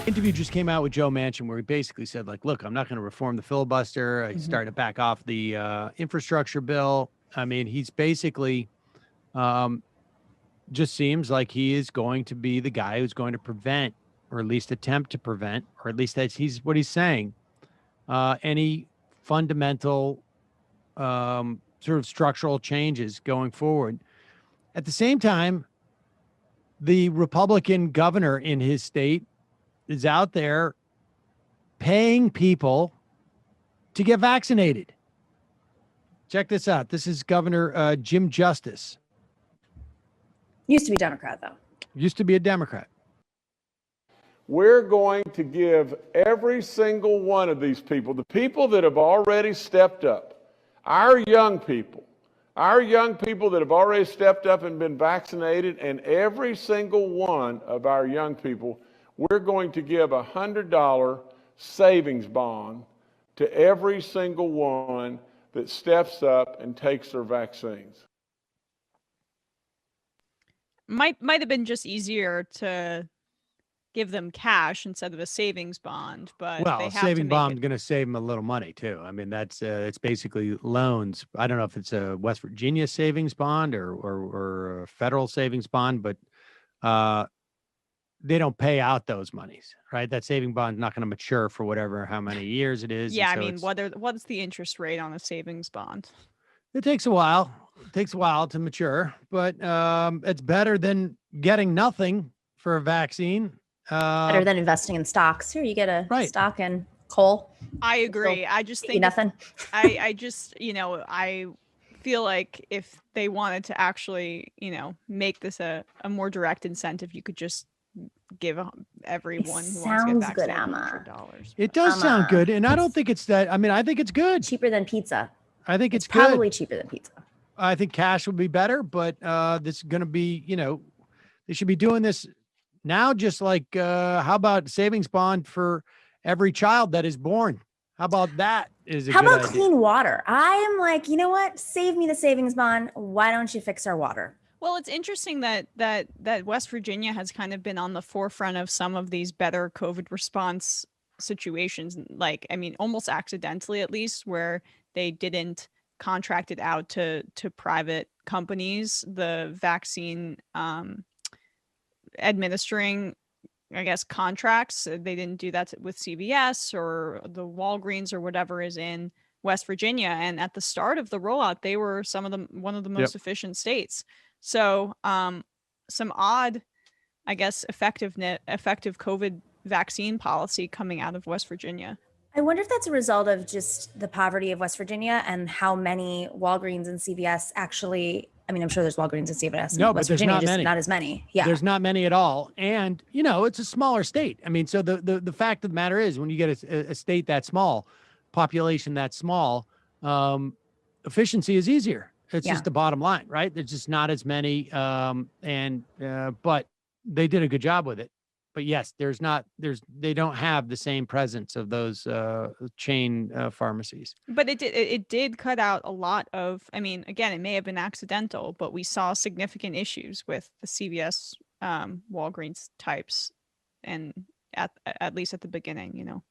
Interview just came out with Joe Manchin where he basically said, like, look, I'm not going to reform the filibuster. I started to back off the infrastructure bill. I mean, he's basically just seems like he is going to be the guy who's going to prevent, or at least attempt to prevent, or at least that's what he's saying, any fundamental sort of structural changes going forward. At the same time, the Republican governor in his state is out there paying people to get vaccinated. Check this out. This is Governor Jim Justice. Used to be Democrat, though. Used to be a Democrat. We're going to give every single one of these people, the people that have already stepped up, our young people that have already stepped up and been vaccinated, and every single one of our young people, we're going to give a $100 savings bond to every single one that steps up and takes their vaccines. Might have been just easier to give them cash instead of a savings bond, but well, they a have saving to bond is going to save them a little money too. I mean, that's it's basically loans. I don't know if it's a West Virginia savings bond or a federal savings bond, but they don't pay out those monies, right? That saving bond is not going to mature for whatever how many years it is. Yeah, so I mean, what's the interest rate on a savings bond? It takes a while. It takes a while to mature, but it's better than getting nothing for a vaccine. Better than investing in stocks. Here, you get a stock in coal. I agree. I just think nothing. I just, I feel like if they wanted to actually, make this a more direct incentive, you could just give everyone who wants to get vaccinated good, Emma. $100. It does sound good, and I don't think it's that. I mean, I think it's good. Cheaper than pizza. I think it's probably good. Cheaper than pizza. I think cash would be better, but this is going to be, they should be doing this now. Just like, how about savings bond for every child that is born? How about that? How about clean water? I am like, you know what? Save me the savings bond. Why don't you fix our water? Well, it's interesting that West Virginia has kind of been on the forefront of some of these better COVID response situations. Like, I mean, almost accidentally, at least, where they didn't contract it out to private companies, the vaccine administering, I guess, contracts. They didn't do that with CVS or the Walgreens or whatever is in West Virginia. And at the start of the rollout, they were one of the most efficient states. So some odd, I guess, effective COVID vaccine policy coming out of West Virginia. I wonder if that's a result of just the poverty of West Virginia and how many Walgreens and CVS actually, I mean, I'm sure there's Walgreens and CVS in West Virginia, just not as many. Yeah. There's not many at all. And, it's a smaller state. I mean, so the fact of the matter is when you get a state that small, population that small, efficiency is easier. It's just the bottom line, right? There's just not as many. But they did a good job with it. But yes, they don't have the same presence of those chain pharmacies. But it did cut out a lot of, I mean, again, it may have been accidental, but we saw significant issues with the CVS Walgreens types, and at least at the beginning,